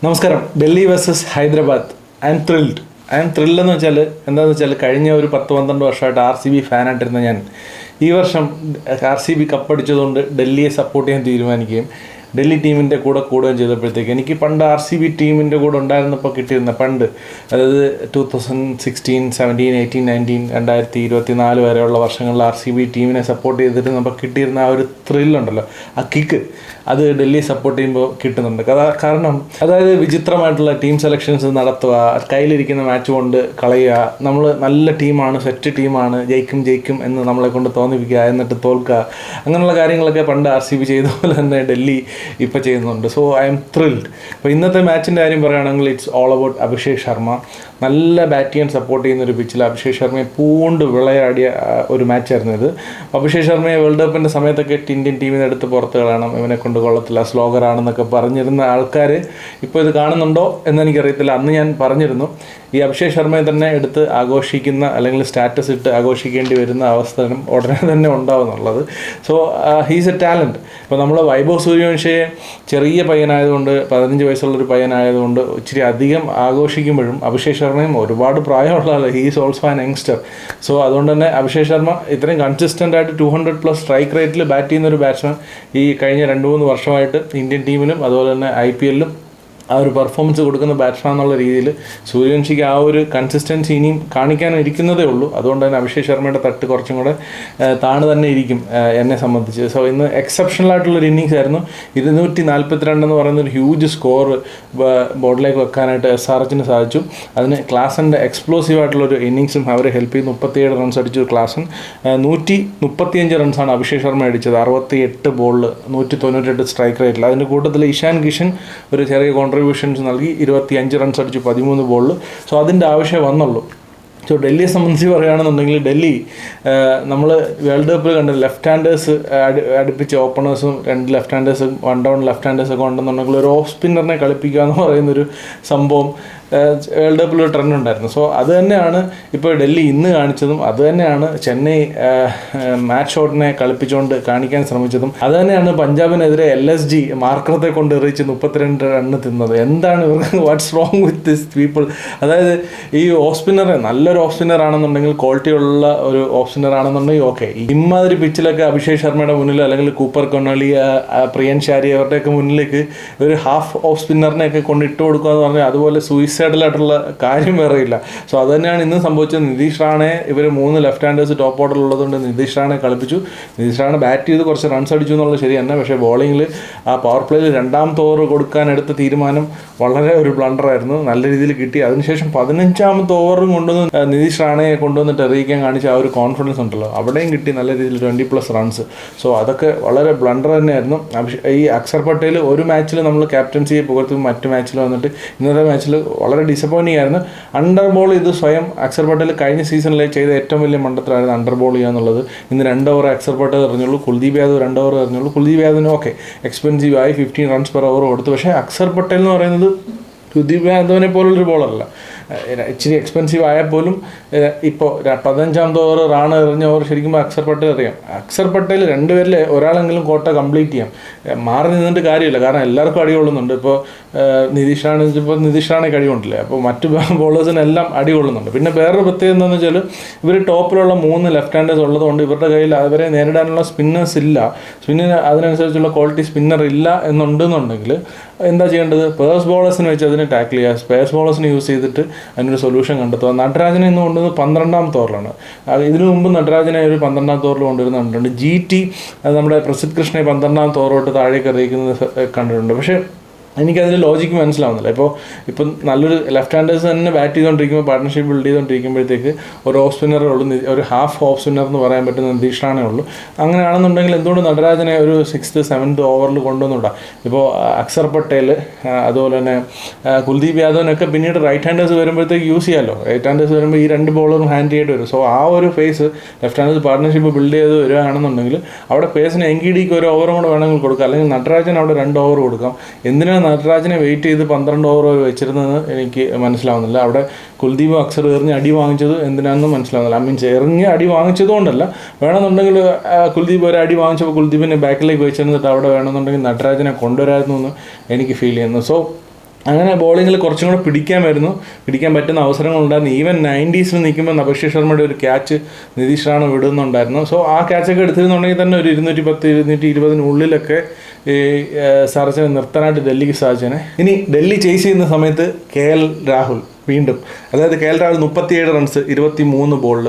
നമസ്കാരം. Delhi versus Hyderabad. I M thrilled എന്ന് വെച്ചാൽ എന്താണെന്ന് വെച്ചാൽ കഴിഞ്ഞ ഒരു 10-12 വർഷമായിട്ട് RCB ഫാനായിട്ടിരുന്ന ഞാൻ ഈ വർഷം RCB കപ്പടിച്ചതുകൊണ്ട് ഡൽഹിയെ സപ്പോർട്ട് ചെയ്യാൻ തീരുമാനിക്കുകയും ഡൽഹി ടീമിൻ്റെ കൂടെ കൂടുകയും ചെയ്തപ്പോഴത്തേക്ക് എനിക്ക് പണ്ട് RCB ടീമിൻ്റെ കൂടെ ഉണ്ടായിരുന്നപ്പോൾ കിട്ടിയിരുന്ന പണ്ട്, അതായത് 2016, 17, 18, 19, 2024 വരെയുള്ള വർഷങ്ങളിൽ RCB ടീമിനെ സപ്പോർട്ട് ചെയ്തിട്ട് നമുക്ക് കിട്ടിയിരുന്ന ആ ഒരു ത്രില്ലുണ്ടല്ലോ, ആ കിക്ക്, അത് ഡൽഹി സപ്പോർട്ട് ചെയ്യുമ്പോൾ കിട്ടുന്നുണ്ട്. കാരണം അതായത് വിചിത്രമായിട്ടുള്ള ടീം സെലക്ഷൻസ് നടത്തുക, കയ്യിലിരിക്കുന്ന മാച്ച് കൊണ്ട് കളയുക, നമ്മൾ നല്ല ടീമാണ്, സെറ്റ് ടീമാണ്, ജയിക്കും എന്ന് നമ്മളെ കൊണ്ട് തോന്നിപ്പിക്കുക, എന്നിട്ട് തോൽക്കുക, അങ്ങനെയുള്ള കാര്യങ്ങളൊക്കെ പണ്ട് RCB ചെയ്ത പോലെ തന്നെ ഡൽഹി ഇപ്പോൾ ചെയ്യുന്നുണ്ട്. So I M thrilled. അപ്പോൾ ഇന്നത്തെ മാച്ചിൻ്റെ കാര്യം പറയുകയാണെങ്കിൽ it's all about Abhishek Sharma. നല്ല ബാറ്റ് ചെയ്യാൻ സപ്പോർട്ട് ചെയ്യുന്നൊരു പിച്ചിൽ അഭിഷേക് ശർമ്മയെ പൂണ്ട് വിളയാടിയ ഒരു മാച്ചായിരുന്നു ഇത്. അഭിഷേക് ശർമ്മയെ വേൾഡ് കപ്പിൻ്റെ സമയത്തൊക്കെ ഇന്ത്യൻ ടീമിന് എടുത്ത് പുറത്ത് കളയണം, ഇവനെ കൊണ്ട് കൊള്ളത്തില്ല, സ്ലോഗറാണെന്നൊക്കെ പറഞ്ഞിരുന്ന ആൾക്കാർ ഇപ്പോൾ ഇത് കാണുന്നുണ്ടോ എന്നെനിക്കറിയത്തില്ല. അന്ന് ഞാൻ പറഞ്ഞിരുന്നു, ഈ അഭിഷേക് ശർമ്മയെ തന്നെ എടുത്ത് ആഘോഷിക്കുന്ന അല്ലെങ്കിൽ സ്റ്റാറ്റസ് ഇട്ട് ആഘോഷിക്കേണ്ടി വരുന്ന അവസരം ഉടനെ തന്നെ ഉണ്ടാവുന്നുള്ളത്. So he's a talent. ഇപ്പോൾ നമ്മൾ വൈഭവ് സൂര്യവംശയെ ചെറിയ പയ്യനായതുകൊണ്ട്, 15 വയസ്സുള്ളൊരു പയ്യനായതുകൊണ്ട് ഇച്ചിരി അധികം ആഘോഷിക്കുമ്പോഴും അഭിഷേക് ശർമ്മയും ഒരുപാട് പ്രായമുള്ള ആൾ, he's also an youngster. So അതുകൊണ്ട് തന്നെ അഭിഷേക് ശർമ്മ ഇത്രയും കൺസിസ്റ്റൻ്റ് ആയിട്ട് 200+ സ്ട്രൈക്ക് റേറ്റിൽ ബാറ്റ് ചെയ്യുന്നൊരു ബാറ്റ്സ്മാൻ ഈ കഴിഞ്ഞ 2-3 വർഷമായിട്ട് ഇന്ത്യൻ ടീമിലും അതുപോലെ തന്നെ IPL-ലും ആ ഒരു പെർഫോമൻസ് കൊടുക്കുന്ന ബാറ്റ്സ്മാൻ എന്നുള്ള രീതിയിൽ സൂര്യവംശിക്ക് ആ ഒരു കൺസിസ്റ്റൻസി ഇനിയും കാണിക്കാനിരിക്കുന്നതേ ഉള്ളൂ. അതുകൊണ്ട് തന്നെ അഭിഷേക് ശർമ്മയുടെ തട്ട് കുറച്ചും കൂടെ താണ് തന്നെ ഇരിക്കും എന്നെ സംബന്ധിച്ച്. സോ ഇന്ന് എക്സെപ്ഷണൽ ആയിട്ടുള്ളൊരു ഇന്നിങ്സ് ആയിരുന്നു. 242 എന്ന് പറയുന്നൊരു ഹ്യൂജ് സ്കോർ ബോർഡിലേക്ക് വെക്കാനായിട്ട് SRHന് സാധിച്ചു. അതിന് ക്ലാസൻ്റെ എക്സ്പ്ലോസീവ് ആയിട്ടുള്ളൊരു ഇന്നിങ്സും അവരെ ഹെൽപ്പ് ചെയ്ത് 37 റൺസ് അടിച്ചു. ക്ലാസൻ 135 റൺസാണ് അഭിഷേക് ശർമ്മ അടിച്ചത്, 68 ബോളിൽ 198 സ്ട്രൈക്ക് റേറ്റിൽ. അതിൻ്റെ കൂട്ടത്തിൽ ഇഷാൻ കിഷൻ ഒരു ചെറിയ കോൺട്രിബ്യൂഷൻസ് നൽകി 25 റൺസ് അടിച്ചു 13 ബോളിൽ. സോ അതിൻ്റെ ആവശ്യമേ വന്നുള്ളൂ. സോ ഡൽഹിയെ സംബന്ധിച്ച് പറയുകയാണെന്നുണ്ടെങ്കിൽ ഡൽഹി നമ്മൾ വേൾഡ് കപ്പിൽ കണ്ട ലെഫ്റ്റ് ഹാൻഡേഴ്സ് അടുപ്പിച്ച ഓപ്പണേഴ്സും 2 ലെഫ്റ്റ് ഹാൻഡേഴ്സും 1 ഡൗൺ ലെഫ്റ്റ് ഹാൻഡേഴ്സൊക്കെ ഉണ്ടെന്നുണ്ടെങ്കിൽ ഒരു ഓഫ് സ്പിന്നറിനെ കളിപ്പിക്കുക എന്ന് പറയുന്നൊരു സംഭവം വേൾഡ് കപ്പിലൊരു ട്രെൻഡ് ഉണ്ടായിരുന്നു. സോ അത് തന്നെയാണ് ഇപ്പോൾ ഡൽഹി ഇന്ന് കാണിച്ചതും, അത് തന്നെയാണ് ചെന്നൈ മാറ്റ് ഷോട്ടിനെ കളിപ്പിച്ചുകൊണ്ട് കാണിക്കാൻ ശ്രമിച്ചതും, അത് തന്നെയാണ് പഞ്ചാബിനെതിരെ LSG മാർക്കറത്തെ കൊണ്ട് എറിയിച്ച് 32 റണ്ണ് തിന്നത്. എന്താണ് ഇവർക്ക്, what's wrong with this people? അതായത് ഈ ഓഫ് സ്പിന്നറെ നല്ലൊരു ഓഫ് സ്പിന്നർ ആണെന്നുണ്ടെങ്കിൽ, ക്വാളിറ്റി ഉള്ള ഒരു ഓഫ് സ്പിന്നർ ആണെന്നുണ്ടെങ്കിൽ ഓക്കെ, ഇമ്മാതിരി പിച്ചിലൊക്കെ അഭിഷേക് ശർമ്മയുടെ മുന്നിൽ അല്ലെങ്കിൽ കൂപ്പർ കൊണാലി, പ്രിയൻ ഷാരി അവരുടെയൊക്കെ മുന്നിലേക്ക് ഒരു ഹാഫ് ഓഫ് സ്പിന്നറിനെയൊക്കെ കൊണ്ട് ഇട്ട് കൊടുക്കുക എന്ന് പറഞ്ഞാൽ അതുപോലെ സൂയിസൈഡലായിട്ടുള്ള കാര്യം വേറെയില്ല. സോ അത് തന്നെയാണ് ഇന്ന് സംഭവിച്ചത്. നിതീഷ് റാണെ ഇവർ 3 ലെഫ്റ്റ് ഹാൻഡേഴ്സ് ടോപ്പ് ഓർഡറിൽ ഉള്ളതുകൊണ്ട് നിതീഷ് റാണെ കളിപ്പിച്ചു. നിതീഷ് റാണെ ബാറ്റ് ചെയ്ത് കുറച്ച് റൺസ് അടിച്ചു എന്നുള്ളത് ശരി തന്നെ. പക്ഷേ ബോളിങ്ങിൽ ആ പവർ പ്ലേയിൽ 2ാമത്തെ ഓവർ കൊടുക്കാൻ എടുത്ത തീരുമാനം വളരെ ഒരു ബ്ലണ്ടറായിരുന്നു. നല്ല രീതിയിൽ കിട്ടി. അതിനുശേഷം 15ാമത്തെ ഓവറും കൊണ്ടുവന്ന് നിതീഷ് റാണയെ കൊണ്ടുവന്നിട്ട് എറിയിക്കാൻ കാണിച്ച ആ ഒരു കോൺഫിഡൻസ് ഉണ്ടല്ലോ, അവിടെയും കിട്ടി നല്ല രീതിയിൽ 20+ റൺസ്. സോ അതൊക്കെ വളരെ ബ്ലണ്ടർ തന്നെയായിരുന്നു. ഈ അക്ഷർ പട്ടേൽ ഒരു മാച്ചിൽ നമ്മൾ ക്യാപ്റ്റൻസിയെ പുകഴ്ത്തും, മറ്റു മാച്ചിൽ വന്നിട്ട് ഇന്നത്തെ മാച്ചിൽ വളരെ ഡിസപ്പോയിൻറ്റിംഗ് ആയിരുന്നു. അണ്ടർ ബോൾ ഇത് സ്വയം അക്ഷർ പട്ടേൽ കഴിഞ്ഞ സീസണിൽ ചെയ്ത ഏറ്റവും വലിയ മണ്ടത്തരമായിരുന്നു അണ്ടർ ബോൾ ചെയ്യുക എന്നുള്ളത്. ഇന്ന് 2 ഓവർ അക്ഷർ പട്ടേൽ എറിഞ്ഞുള്ളൂ, കുൽദീപ് യാദവ് 2 ഓവർ എറിഞ്ഞുള്ളൂ. കുൽദീപ് യാദവിന് ഓക്കെ എക്സ്പെൻസീവ് ആയി 15 റൺസ് പെർ ഓവർ കൊടുത്തു. പക്ഷേ അക്ഷർ പട്ടേൽ എന്ന് പറയുന്നത് കുൽദീപ് യാദവിനെ പോലുള്ളൊരു ബോളറല്ല. ഇച്ചിരി എക്സ്പെൻസീവ് ആയാൽ പോലും ഇപ്പോൾ 15ാമത്തെ ഓവർ റാണ് എറിഞ്ഞ ഓവർ ശരിക്കും അക്ഷർ പട്ടേൽ അറിയാം. അക്ഷർ പട്ടേൽ 2 പേരിൽ ഒരാളെങ്കിലും കോട്ട കംപ്ലീറ്റ് ചെയ്യാം. മാറി നിന്നിട്ട് കാര്യമില്ല, കാരണം എല്ലാവർക്കും അടി കൊള്ളുന്നുണ്ട്. ഇപ്പോൾ നിതീഷ് റാണെ അടി കൊണ്ടില്ലേ, അപ്പോൾ മറ്റു ബോളേഴ്സിനെല്ലാം അടി കൊള്ളുന്നുണ്ട്. പിന്നെ വേറൊരു പ്രത്യേകത എന്താണെന്ന് വെച്ചാൽ ഇവർ ടോപ്പിലുള്ള 3 ലെഫ്റ്റ് ഹാൻഡേഴ്സ് ഉള്ളതുകൊണ്ട് ഇവരുടെ കയ്യിൽ അവരെ നേരിടാനുള്ള സ്പിന്നേഴ്സ് ഇല്ല. സ്പിന്നിന് അതിനനുസരിച്ചുള്ള ക്വാളിറ്റി സ്പിന്നർ ഇല്ല എന്നുണ്ടെന്നുണ്ടെങ്കിൽ എന്താ ചെയ്യേണ്ടത്? പേസ് ബോളേഴ്സിന് വെച്ച് അതിനെ ടാക്കിൾ ചെയ്യുക, സ്പേസ് ബോളേഴ്സിനെ യൂസ് ചെയ്തിട്ട് അതിനൊരു സൊല്യൂഷൻ കണ്ടെത്തുക. നടരാജനെ ഇന്ന് കൊണ്ടുവന്ന് 12ാമത്തെ ഓവറിലാണ്. ഇതിനു മുമ്പ് നടരാജനെ ഒരു 12ാമത്തെ ഓവറിൽ കൊണ്ടുവരുന്നുണ്ട്. GT നമ്മുടെ പ്രസിദ്ധ് കൃഷ്ണയെ 12ാമത്തെ ഓവറോട്ട് താഴേക്ക് അറിയിക്കുന്നത് കണ്ടിട്ടുണ്ട്. പക്ഷേ എനിക്കതിൽ ലോജിക്ക് മനസ്സിലാവുന്നില്ല. ഇപ്പം നല്ലൊരു ലെഫ്റ്റ് ഹാൻഡേഴ്സ് തന്നെ ബാറ്റ് ചെയ്തുകൊണ്ടിരിക്കുമ്പോൾ, പാർട്ട്ണർഷിപ്പ് ബിൽഡ് ചെയ്തുകൊണ്ടിരിക്കുമ്പോഴത്തേക്ക് ഒരു ഓഫ് സ്പിന്നറേ ഉള്ളൂ, ഒരു ഹാഫ് ഓഫ് സ്പിന്നർ എന്ന് പറയാൻ പറ്റുന്ന നിതീഷ് റാണേ ഉള്ളൂ. അങ്ങനെയാണെന്നുണ്ടെങ്കിൽ എന്തുകൊണ്ട് നടരാജനെ ഒരു 6th 7th ഓവറിൽ കൊണ്ടുവന്നുകൂടാ? ഇപ്പോൾ അക്ഷർ പട്ടേൽ അതുപോലെ തന്നെ കുൽദീപ് യാദവിനൊക്കെ പിന്നീട് റൈറ്റ് ഹാൻഡേഴ്സ് വരുമ്പോഴത്തേക്ക് യൂസ് ചെയ്യാമല്ലോ. റൈറ്റ് ഹാൻഡേഴ്സ് വരുമ്പോൾ ഈ 2 ബോളറും ഹാൻഡ് ചെയ്യേണ്ടി വരും. സോ ആ ഒരു phase left handers partnership build ചെയ്ത് വരികയാണെന്നുണ്ടെങ്കിൽ അവിടെ പേസിന് എങ്കിഡിക്ക് ഒരു ഓവറും കൂടെ വേണമെങ്കിൽ കൊടുക്കാം, അല്ലെങ്കിൽ നടരാജൻ അവിടെ 2 ഓവർ കൊടുക്കാം. എന്തിനാണ് നടരാജനെ വെയിറ്റ് ചെയ്ത് 12 ഓവർ വെച്ചിരുന്നതെന്ന് എനിക്ക് മനസ്സിലാവുന്നില്ല. അവിടെ കുൽദീപ് അക്ഷർ എറിഞ്ഞ് അടി വാങ്ങിച്ചത് എന്തിനാണെന്ന് മനസ്സിലാവുന്നില്ല. എറിഞ്ഞ് അടി വാങ്ങിച്ചതുകൊണ്ടല്ല, വേണമെന്നുണ്ടെങ്കിൽ കുൽദീപ് ഒരു അടി വാങ്ങിച്ചപ്പോൾ കുൽദീപിനെ ബാക്കിലേക്ക് വെച്ചിരുന്നിട്ട് അവിടെ വേണമെന്നുണ്ടെങ്കിൽ നടരാജനെ കൊണ്ടുവരായിരുന്നു എന്ന് എനിക്ക് ഫീൽ ചെയ്യുന്നു. സോ അങ്ങനെ ബോളിങ്ങിൽ കുറച്ചും കൂടെ പിടിക്കാൻ പറ്റുന്ന അവസരങ്ങളുണ്ടായിരുന്നു. ഈവൻ 90s നിൽക്കുമ്പോൾ അഭിഷേക് ശർമ്മയുടെ ഒരു ക്യാച്ച് നിതീഷ് റാണ വിടുന്നുണ്ടായിരുന്നു. സോ ആ ക്യാച്ചൊക്കെ എടുത്തിരുന്നുണ്ടെങ്കിൽ തന്നെ ഒരു 210 220 ഈ സാർച്ചിനെ നിർത്താനായിട്ട് ഡൽഹിക്ക് സാധിച്ചേനെ. ഇനി ഡൽഹി ചേസ് ചെയ്യുന്ന സമയത്ത് KL രാഹുൽ വീണ്ടും, അതായത് KL രാഹുൽ 37 റൺസ് 23 ബോളിൽ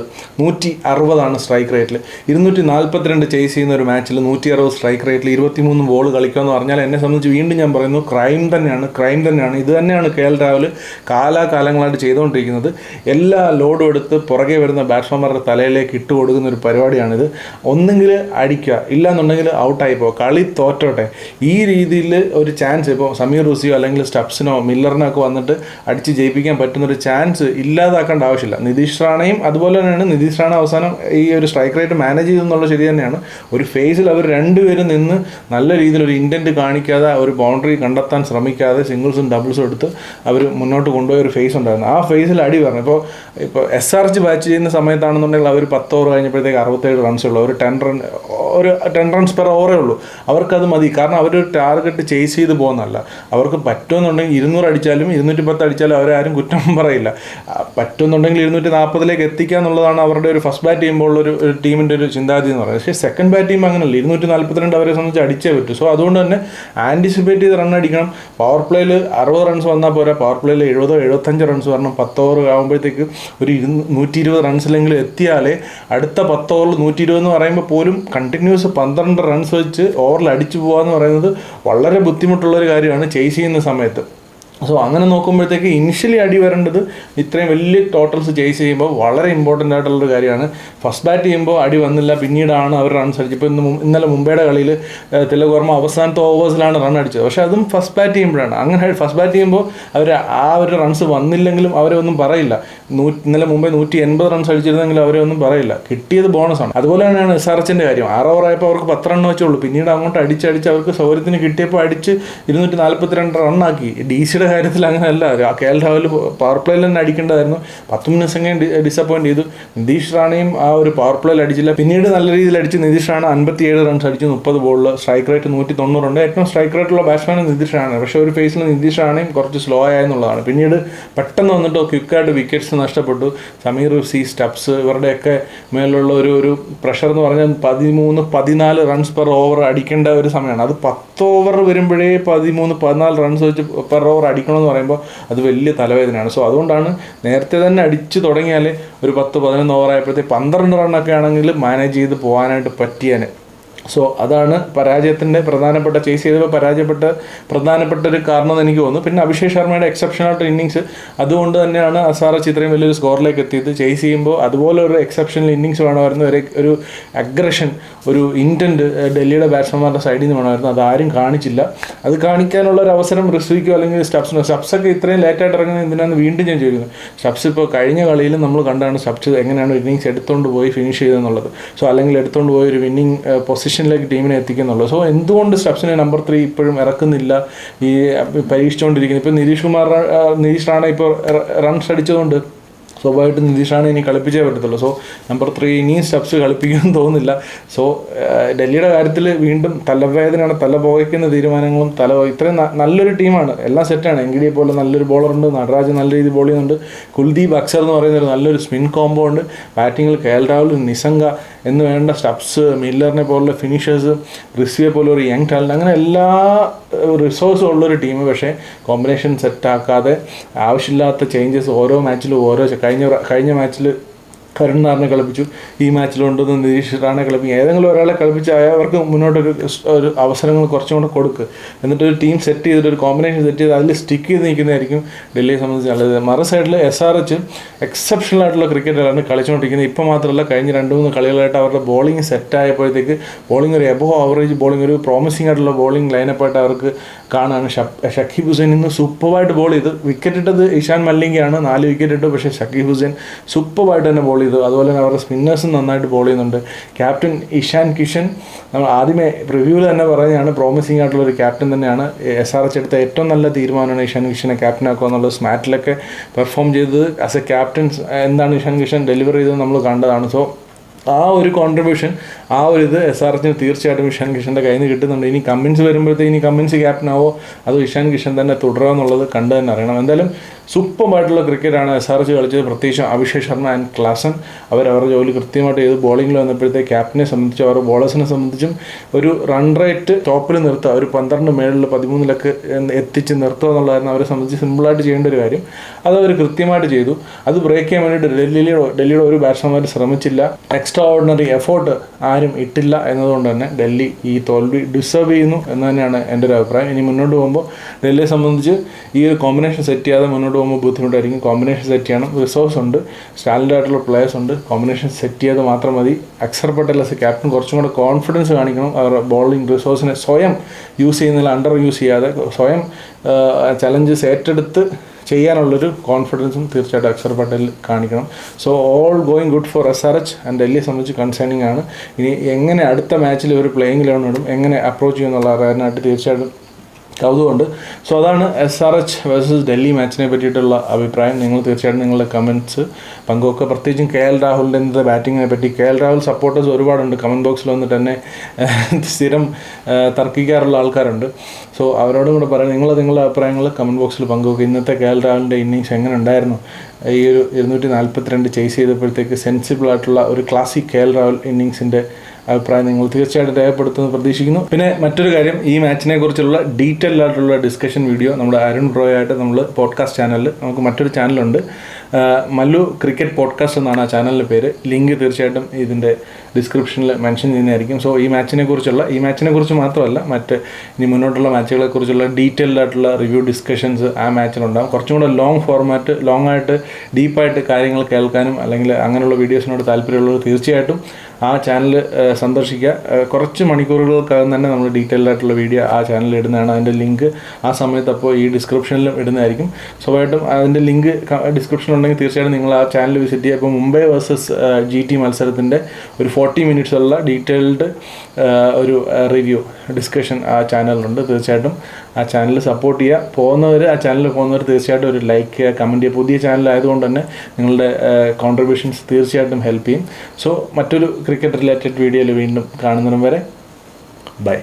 160 സ്ട്രൈക്ക് റേറ്റിൽ, 242 ചേസ് ചെയ്യുന്ന ഒരു മാച്ചിൽ 160 സ്ട്രൈക്ക് റേറ്റിൽ 23 ബോൾ കളിക്കുക എന്ന് പറഞ്ഞാൽ എന്നെ സംബന്ധിച്ച് വീണ്ടും ഞാൻ പറയുന്നു ക്രൈം തന്നെയാണ്. ഇത് തന്നെയാണ് KL രാഹുൽ കാലാകാലങ്ങളായിട്ട് ചെയ്തുകൊണ്ടിരിക്കുന്നത്. എല്ലാ ലോഡും എടുത്ത് പുറകെ വരുന്ന ബാറ്റ്സ്മാൻമാരുടെ തലയിലേക്ക് ഇട്ട് കൊടുക്കുന്ന ഒരു പരിപാടിയാണിത്. ഒന്നെങ്കിൽ അടിക്കുക, ഇല്ലാന്നുണ്ടെങ്കിൽ ഔട്ടായി പോകുക, കളി തോറ്റോട്ടെ. ഈ രീതിയിൽ ഒരു ചാൻസ് ഇപ്പോൾ സമീർ റുസിയോ അല്ലെങ്കിൽ സ്റ്റബ്സിനോ മില്ലറിനോ ഒക്കെ വന്നിട്ട് അടിച്ച് ജയിപ്പിക്കാൻ പറ്റുന്നൊരു ചാൻസ് ഇല്ലാതാക്കേണ്ട ആവശ്യമില്ല. നിതീഷ് റാണയും അതുപോലെ തന്നെയാണ്. നിതീഷ് റാണ അവസാനം ഈ ഒരു സ്ട്രൈക്ക് റേറ്റ് മാനേജ് ചെയ്തെന്നുള്ളത് ശരി തന്നെയാണ്. ഒരു ഫേസിൽ അവർ രണ്ടുപേരും നിന്ന് നല്ല രീതിയിൽ ഒരു ഇൻറ്റൻറ്റ് കാണിക്കാതെ, ഒരു ബൗണ്ടറി കണ്ടെത്താൻ ശ്രമിക്കാതെ സിംഗിൾസും ഡബിൾസും എടുത്ത് അവർ മുന്നോട്ട് കൊണ്ടുപോയ ഒരു ഫേസ് ഉണ്ടായിരുന്നു. ആ ഫേസിൽ അടി പറഞ്ഞു. ഇപ്പോൾ SRH ബാറ്റ് ചെയ്യുന്ന സമയത്താണെന്നുണ്ടെങ്കിൽ അവർ 10 ഓവർ കഴിഞ്ഞപ്പോഴത്തേക്ക് 67 റൺസുള്ളൂ. ഒരു 10 റൺസ് പെർ ഓവറേ ഉള്ളൂ. അവർക്കത് മതി. കാരണം അവർ ടാർഗറ്റ് ചേസ് ചെയ്ത് പോകുന്നതല്ല. അവർക്ക് പറ്റുമെന്നുണ്ടെങ്കിൽ 200 അടിച്ചാലും 210 അടിച്ചാലും അവരാരും കുറ്റം പറയില്ല. പറ്റുമെന്നുണ്ടെങ്കിൽ 240 എത്തിക്കുക എന്നുള്ളതാണ് അവരുടെ ഒരു ഫസ്റ്റ് ബാറ്റ് ചെയ്യുമ്പോൾ ഒരു ടീമിൻ്റെ ഒരു ചിന്താഗതി എന്ന് പറയുന്നത്. പക്ഷേ സെക്കൻഡ് ബാറ്റ് ചെയ്യുമ്പോൾ അങ്ങനെയല്ല. 242 അവരെ സംബന്ധിച്ച് അടിച്ചേ പറ്റൂ. സോ അതുകൊണ്ട് തന്നെ ആൻറ്റിസിപ്പേറ്റ് ചെയ്ത് റൺ അടിക്കണം. പവർ പ്ലേയിൽ 60 റൺസ് വന്നാൽ പോരാ, പവർ പ്ലേയിൽ 70-75 റൺസ് വരണം. 10 ഓവർ ആകുമ്പോഴത്തേക്ക് ഒരു 120 റൺസിലെങ്കിലും എത്തിയാലേ അടുത്ത 10 ഓവറിൽ 120 എന്ന് പറയുമ്പോൾ പോലും കണ്ടിന്യൂസ് 12 റൺസ് വെച്ച് ഓവറിൽ അടിച്ചു പോകുക എന്ന് പറയുന്നത് വളരെ ബുദ്ധിമുട്ടുള്ളൊരു കാര്യമാണ് ചേസ് ചെയ്യുന്ന സമയത്ത്. സോ അങ്ങനെ നോക്കുമ്പോഴത്തേക്ക് ഇനിഷ്യലി അടി വരേണ്ടത് ഇത്രയും വലിയ ടോട്ടൽസ് ചേസ് ചെയ്യുമ്പോൾ വളരെ ഇമ്പോർട്ടൻ്റ് ആയിട്ടുള്ളൊരു കാര്യമാണ്. ഫസ്റ്റ് ബാറ്റ് ചെയ്യുമ്പോൾ അടി വന്നില്ല, പിന്നീടാണ് അവർ റൺസ് അടിച്ചത്. ഇപ്പോൾ ഇന്നലെ മുംബൈയുടെ കളിയിൽ തിലക് വർമ്മ അവസാനത്തെ ഓവേഴ്സിലാണ് റൺ അടിച്ചത്. പക്ഷേ അതും ഫസ്റ്റ് ബാറ്റ് ചെയ്യുമ്പോഴാണ്. അങ്ങനെ ഫസ്റ്റ് ബാറ്റ് ചെയ്യുമ്പോൾ അവർ ആ ഒരു റൺസ് വന്നില്ലെങ്കിലും അവരെ ഒന്നും പറയില്ല. ഇന്നലെ മുംബൈ 180 റൺസ് അടിച്ചിരുന്നെങ്കിലും അവരെ ഒന്നും പറയില്ല. കിട്ടിയത് ബോണസാണ്. അതുപോലെ തന്നെയാണ് SRHൻ്റെ കാര്യം. 6 ഓവറായപ്പോൾ അവർക്ക് 10 റൺ വെച്ചുള്ളൂ. പിന്നീട് അങ്ങോട്ട് അടിച്ച് അവർക്ക് സൗകര്യത്തിന് കിട്ടിയപ്പോൾ അടിച്ച് 242 റണ്ണാക്കി. DCയുടെ കാര്യത്തിൽ അങ്ങനെയല്ല. KL രാഹുൽ പവർ പ്ലേയിൽ തന്നെ അടിക്കേണ്ടതായിരുന്നു. 10 മിനിറ്റ്സ് ഡിസപ്പോയിൻറ്റ് ചെയ്തു. നിതീഷ് റാണയും ആ ഒരു പവർ പ്ലേയിൽ അടിച്ചില്ല. പിന്നീട് നല്ല രീതിയിൽ അടിച്ച് നിതീഷ് റാണ 57 റൺസ് അടിച്ചു 30 ബോളിൽ. സ്ട്രൈക്ക് റേറ്റ് 190 ഉണ്ട്. ഏറ്റവും സ്ട്രൈക്ക് റേറ്റുള്ള ബാറ്റ്സ്മാൻ നിതീഷ് റാണ. പക്ഷേ ഒരു ഫേസിൽ നിതീഷ് റാണയും കുറച്ച് സ്ലോ ആയെന്നുള്ളതാണ്. പിന്നീട് പെട്ടെന്ന് വന്നിട്ട് ക്വിക്കായിട്ട് വിക്കറ്റ്സ് നഷ്ടപ്പെട്ടു. സമീർ റുസി, സ്റ്റബ്സ് ഇവരുടെയൊക്കെ മേലുള്ള ഒരു പ്രഷർ എന്ന് പറഞ്ഞാൽ 13-14 റൺസ് പെർ ഓവർ അടിക്കേണ്ട ഒരു സമയമാണ്. അത് 10 ഓവർ വരുമ്പോഴേ 13-14 റൺസ് വെച്ച് പെർ ഓവർ അടിക്കണമെന്ന് പറയുമ്പോൾ അത് വലിയ തലവേദനയാണ്. സോ അതുകൊണ്ടാണ് നേരത്തെ തന്നെ അടിച്ച് തുടങ്ങിയാൽ ഒരു 10-11 ഓവർ ആയപ്പോഴത്തേക്ക് 12 റണ്ണൊക്കെ ആണെങ്കിൽ മാനേജ് ചെയ്ത് പോകാനായിട്ട് പറ്റിയാൽ. സോ അതാണ് പരാജയത്തിൻ്റെ ചേസ് ചെയ്തപ്പോൾ പ്രധാനപ്പെട്ട ഒരു കാരണം എന്ന് എനിക്ക് തോന്നുന്നു. പിന്നെ അഭിഷേക് ശർമ്മയുടെ എക്സെപ്ഷണൽ ഇന്നിങ്സ്, അതുകൊണ്ട് തന്നെയാണ് SRH ഇത്രയും വലിയൊരു സ്കോറിലേക്ക് എത്തിയത്. ചേസ് ചെയ്യുമ്പോൾ അതുപോലെ ഒരു എക്സെപ്ഷണൽ ഇന്നിങ്സ് വേണമായിരുന്നു. ഒരു അഗ്രഷൻ, ഒരു ഇൻറ്റൻറ്റ് ഡൽഹിയുടെ ബാറ്റ്സ്മാൻമാരുടെ സൈഡിൽ നിന്ന് വേണമായിരുന്നു. അതാരും കാണിച്ചില്ല. അത് കാണിക്കാനുള്ള ഒരു അവസരം റിസ്വിക്കോ അല്ലെങ്കിൽ സ്റ്റബ്സൊക്കെ ഇത്രയും ലേറ്റായിട്ട് ഇറങ്ങുന്നത് എന്തിനാണെന്ന് വീണ്ടും ഞാൻ ചോദിക്കുന്നു. സ്റ്റബ്സ് ഇപ്പോൾ കഴിഞ്ഞ കളിയിൽ നമ്മൾ കണ്ടാണ് സ്റ്റബ്സ് എങ്ങനെയാണ് ഇന്നിങ്സ് എടുത്തുകൊണ്ട് പോയി ഫിനിഷ് ചെയ്തെന്നുള്ളത്. സോ അല്ലെങ്കിൽ എടുത്തുകൊണ്ട് പോയി ഒരു വിന്നിങ് പൊസിഷനിലേക്ക് ടീമിനെ എത്തിക്കുന്നുള്ളൂ. സോ എന്തുകൊണ്ട് സ്റ്റബ്സിനെ നമ്പർ 3 ഇപ്പോഴും ഇറക്കുന്നില്ല, ഈ പരീക്ഷിച്ചുകൊണ്ടിരിക്കുന്നത്? ഇപ്പോൾ നിതീഷ് റാണ ഇപ്പോൾ റൺസ് അടിച്ചതുകൊണ്ട് സ്വാഭാവികമായിട്ടും നിതീഷ് റാണ ഇനി കളിപ്പിച്ചേ പറ്റത്തുള്ളൂ. സോ നമ്പർ 3 ഇനിയും സ്റ്റബ്സ് കളിപ്പിക്കുമെന്ന് തോന്നുന്നില്ല. സോ ഡൽഹിയുടെ കാര്യത്തിൽ വീണ്ടും തലവേദനയാണ്, തല പുകയ്ക്കുന്ന തീരുമാനങ്ങളും ഇത്രയും നല്ലൊരു ടീമാണ്, എല്ലാം സെറ്റാണ്. എങ്കിഡിയെ പോലെ നല്ലൊരു ബോളറുണ്ട്, നടരാജ് നല്ല രീതിയിൽ ബോൾ ചെയ്യുന്നുണ്ട്, കുൽദീപ് അക്സർ എന്ന് പറയുന്ന ഒരു നല്ലൊരു സ്പിൻ കോംബോ ഉണ്ട്. ബാറ്റിങ്ങിൽ KL രാഹുൽ, നിസംഗ എന്ന് വേണ്ട സ്റ്റബ്സ്, മില്ലറിനെ പോലുള്ള ഫിനിഷേഴ്സ്, റിസ്വിയെ പോലെ ഒരു യങ് ടാലൻറ്റ്, അങ്ങനെ എല്ലാ റിസോഴ്സും ഉള്ളൊരു ടീം. പക്ഷേ കോമ്പിനേഷൻ സെറ്റാക്കാതെ ആവശ്യമില്ലാത്ത ചേഞ്ചസ് ഓരോ മാച്ചിലും കഴിഞ്ഞ മാച്ചിൽ കരുൺ നായറിനെ കളിപ്പിച്ചു, ഈ മാച്ചിൽ കൊണ്ടുവന്ന് നിതീഷ് റാണെ കളിപ്പിക്കും. ഏതെങ്കിലും ഒരാളെ കളിപ്പിച്ചാൽ അവർക്ക് മുന്നോട്ടൊരു അവസരങ്ങൾ കുറച്ചും കൂടെ കൊടുക്കുക. എന്നിട്ടൊരു ടീം സെറ്റ് ചെയ്തിട്ട് ഒരു കോമ്പിനേഷൻ സെറ്റ് ചെയ്ത് അതിൽ സ്റ്റിക്ക് ചെയ്ത് നിൽക്കുന്നതായിരിക്കും ഡൽഹിയെ സംബന്ധിച്ച് നല്ലത്. മറു സൈഡിൽ SRH എക്സെപ്ഷണൽ ആയിട്ടുള്ള ക്രിക്കറ്റാണ് കളിച്ചുകൊണ്ടിരിക്കുന്നത്. ഇപ്പോൾ മാത്രമല്ല കഴിഞ്ഞ 2-3 കളികളായിട്ട് അവരുടെ ബോളിംഗ് സെറ്റായപ്പോഴത്തേക്ക് ബോളിംഗ് ഒരു എബോ ആവറേജ് ബോളിംഗ്, ഒരു പ്രോമിസിംഗ് ആയിട്ടുള്ള ബോളിംഗ് ലൈനപ്പായിട്ട് അവർക്ക് കാണാണ്. ഷക്കീബ് ഹുസൈൻ ഇന്ന് സൂപ്പറായിട്ട് ബോൾ ചെയ്ത്, വിക്കറ്റ് ഇട്ടത് ഇഷാൻ മല്ലിംഗയാണ്, 4 വിക്കറ്റ് ഇട്ടു. പക്ഷേ ഷക്കീബ് ഹുസൈൻ സൂപ്പറായിട്ട് തന്നെ ബോൾ ചെയ്തു. അതുപോലെ തന്നെ അവരുടെ സ്പിന്നേഴ്സും നന്നായിട്ട് ബോൾ ചെയ്യുന്നുണ്ട്. ക്യാപ്റ്റൻ ഇഷാൻ കിഷൻ, നമ്മൾ ആദ്യമേ റിവ്യൂവിൽ തന്നെ പറയുകയാണ്, പ്രോമിസിംഗ് ആയിട്ടുള്ളൊരു ക്യാപ്റ്റൻ തന്നെയാണ്. SRH എടുത്ത ഏറ്റവും നല്ല തീരുമാനമാണ് ഇഷാൻ കിഷനെ ക്യാപ്റ്റനാക്കുക എന്നുള്ളത്. സ്മാറ്റിലൊക്കെ പെർഫോം ചെയ്തത് ആസ് എ ക്യാപ്റ്റൻ എന്താണ് ഇഷാൻ കിഷൻ ഡെലിവർ ചെയ്തത് നമ്മൾ കണ്ടതാണ്. സോ ആ ഒരു കോൺട്രിബ്യൂഷൻ, ആ ഒരു ഇത് SRHന് തീർച്ചയായിട്ടും ഇഷാൻ കിഷൻ്റെ കയ്യിൽ നിന്ന് കിട്ടുന്നുണ്ട്. ഇനി കമ്മിൻസ് വരുമ്പോഴത്തേക്ക് ഇനി കമ്മിൻസ് ക്യാപ്റ്റനാവോ അതോ ഇഷാൻ കിഷൻ തന്നെ തുടരുക എന്നുള്ളത് കണ്ടു തന്നെ അറിയണം. എന്തായാലും സൂപ്പറായിട്ടുള്ള ക്രിക്കറ്റാണ് SRH കളിച്ചത്. പ്രത്യേകിച്ചും അഭിഷേക് ശർമ്മ ആൻഡ് ക്ലാസൻ അവരുടെ ജോലി കൃത്യമായിട്ട് ചെയ്ത് ബോളിങ്ങിൽ വന്നപ്പോഴത്തേക്ക് ക്യാപ്റ്റനെ സംബന്ധിച്ചും അവരുടെ ബോളേഴ്സിനെ സംബന്ധിച്ചും ഒരു റൺ റേറ്റ് ടോപ്പിൽ നിർത്തുക, ഒരു 12 മേളിൽ 13 എത്തിച്ച് നിർത്തുക എന്നുള്ളതായിരുന്നു അവരെ സംബന്ധിച്ച് സിമ്പിളായിട്ട് ചെയ്യേണ്ട ഒരു കാര്യം. അതവർ കൃത്യമായിട്ട് ചെയ്തു. അത് ബ്രേക്ക് ചെയ്യാൻ വേണ്ടിയിട്ട് ഡൽഹിയുടെ ഒരു ബാറ്റ്സ്മാൻമാർ ശ്രമിച്ചില്ല. എക്സ്ട്രാ ഓർഡിനറി എഫോർട്ട് ആരും ഇട്ടില്ല എന്നതുകൊണ്ട് തന്നെ ഡൽഹി ഈ തോൽവി ഡിസേർവ് ചെയ്യുന്നു എന്ന് തന്നെയാണ് എൻ്റെ ഒരു അഭിപ്രായം. ഇനി മുന്നോട്ട് പോകുമ്പോൾ ഡൽഹിയെ സംബന്ധിച്ച് ഈ ഒരു കോമ്പിനേഷൻ സെറ്റ് ചെയ്യാതെ മുന്നോട്ട് പോകുമ്പോൾ ബുദ്ധിമുട്ടായിരിക്കും. കോമ്പിനേഷൻ സെറ്റ് ചെയ്യണം, റിസോഴ്സ് ഉണ്ട്, സ്റ്റാൻഡേർഡ് ആയിട്ടുള്ള പ്ലേയേഴ്സ് ഉണ്ട്. കോമ്പിനേഷൻ സെറ്റ് ചെയ്ത് മാത്രം മതി. Akshar Patel as a captain കുറച്ചും കൂടെ കോൺഫിഡൻസ് കാണിക്കണം. അവരുടെ ബോളിംഗ് റിസോഴ്സിനെ സ്വയം യൂസ് ചെയ്യുന്നില്ല, അണ്ടർ യൂസ് ചെയ്യാതെ സ്വയം ചലഞ്ചസ് ഏറ്റെടുത്ത് ചെയ്യാനുള്ളൊരു കോൺഫിഡൻസും തീർച്ചയായിട്ടും അക്ഷർ പട്ടേൽ കാണിക്കണം. So all going good for SRH and ഡൽഹിയെ സംബന്ധിച്ച് കൺസേണിങ് ആണ്. ഇനി എങ്ങനെ അടുത്ത മാച്ചിൽ ഒരു പ്ലേയിങ് ഇലവൻ ഇടും, എങ്ങനെ അപ്രോച്ച് ചെയ്യുമെന്നുള്ള അറിയാനായിട്ട് തീർച്ചയായിട്ടും കൗതുകമുണ്ട്. സോ അതാണ് SRH വേഴ്സസ് ഡൽഹി മാച്ചിനെ പറ്റിയിട്ടുള്ള അഭിപ്രായം. നിങ്ങൾ തീർച്ചയായിട്ടും നിങ്ങളുടെ കമൻറ്റ്സ് പങ്കുവെക്കുക. പ്രത്യേകിച്ചും KL രാഹുലിൻ്റെ ഇന്നത്തെ ബാറ്റിങ്ങിനെ പറ്റി. KL രാഹുൽ സപ്പോർട്ടേഴ്സ് ഒരുപാടുണ്ട്. കമൻറ്റ് ബോക്സിൽ വന്നിട്ട് തന്നെ സ്ഥിരം തർക്കിക്കാറുള്ള ആൾക്കാരുണ്ട്. സോ അവരോടും കൂടെ പറയാം, നിങ്ങളുടെ അഭിപ്രായങ്ങൾ കമൻറ്റ് ബോക്സിൽ പങ്കുവെക്കുക. ഇന്നത്തെ KL രാഹുലിൻ്റെ ഇന്നിങ്സ് എങ്ങനെ ഉണ്ടായിരുന്നു? ഈ ഒരു 242 ചേസ് ചെയ്തപ്പോഴത്തേക്ക് സെൻസിബിളായിട്ടുള്ള ഒരു ക്ലാസിക് KL രാഹുൽ ഇന്നിങ്സിൻ്റെ അഭിപ്രായം നിങ്ങൾ തീർച്ചയായിട്ടും രേഖപ്പെടുത്തുമെന്ന് പ്രതീക്ഷിക്കുന്നു. പിന്നെ മറ്റൊരു കാര്യം, ഈ മാച്ചിനെ കുറിച്ചുള്ള ഡീറ്റെയിൽ ആയിട്ടുള്ള ഡിസ്കഷൻ വീഡിയോ നമ്മുടെ അരുൺ ബ്രോയായിട്ട് നമ്മൾ പോഡ്കാസ്റ്റ് ചാനലിൽ, നമുക്ക് മറ്റൊരു ചാനലുണ്ട്, മല്ലു ക്രിക്കറ്റ് പോഡ്കാസ്റ്റ് എന്നാണ് ആ ചാനലിൻ്റെ പേര്. ലിങ്ക് തീർച്ചയായിട്ടും ഇതിൻ്റെ ഡിസ്ക്രിപ്ഷനിൽ മെൻഷൻ ചെയ്യുന്നതായിരിക്കും. സോ ഈ മാച്ചിനെ കുറിച്ച് മാത്രമല്ല, മറ്റ് ഇനി മുന്നോട്ടുള്ള മാച്ചുകളെക്കുറിച്ചുള്ള ഡീറ്റെയിൽഡ് ആയിട്ടുള്ള റിവ്യൂ ഡിസ്കഷൻസ് ആ മാച്ചിലുണ്ടാകും. കുറച്ചും കൂടെ ലോങ് ഫോർമാറ്റ്, ലോങ് ആയിട്ട് ഡീപ്പായിട്ട് കാര്യങ്ങൾ കേൾക്കാനും അല്ലെങ്കിൽ അങ്ങനെയുള്ള വീഡിയോസിനോട് താല്പര്യമുള്ളവർ തീർച്ചയായിട്ടും ആ ചാനൽ സന്ദർശിക്കുക. കുറച്ച് മണിക്കൂറുകൾക്കകം തന്നെ നമ്മൾ ഡീറ്റെയിൽഡ് ആയിട്ടുള്ള വീഡിയോ ആ ചാനലിൽ ഇടുന്നതാണ്. അതിൻ്റെ ലിങ്ക് ആ സമയത്ത് അപ്പോൾ ഈ ഡിസ്ക്രിപ്ഷനിലും ഇടുന്നതായിരിക്കും. സ്വാഭാവികമായിട്ടും അതിൻ്റെ ലിങ്ക് ഡിസ്ക്രിപ്ഷനിലുണ്ടെങ്കിൽ തീർച്ചയായിട്ടും നിങ്ങൾ ആ ചാനൽ വിസിറ്റ് ചെയ്യുക. ഇപ്പോൾ മുംബൈ വേഴ്സസ് GT മത്സരത്തിൻ്റെ ഒരു 40 മിനിറ്റ്സുള്ള ഡീറ്റെയിൽഡ് ഒരു റിവ്യൂ ഡിസ്കഷൻ ആ ചാനലിലുണ്ട്. തീർച്ചയായിട്ടും ആ ചാനൽ സപ്പോർട്ട് ചെയ്യുക. ആ ചാനലിൽ പോകുന്നവർ തീർച്ചയായിട്ടും ഒരു ലൈക്ക് ചെയ്യുക, കമൻറ്റ് ചെയ്യുക. പുതിയ ചാനലായതുകൊണ്ട് തന്നെ നിങ്ങളുടെ കോൺട്രിബ്യൂഷൻസ് തീർച്ചയായിട്ടും ഹെൽപ്പ് ചെയ്യും. സോ മറ്റൊരു ക്രിക്കറ്റ് റിലേറ്റഡ് വീഡിയോയിൽ വീണ്ടും കാണുന്നതിനും വരെ ബൈ.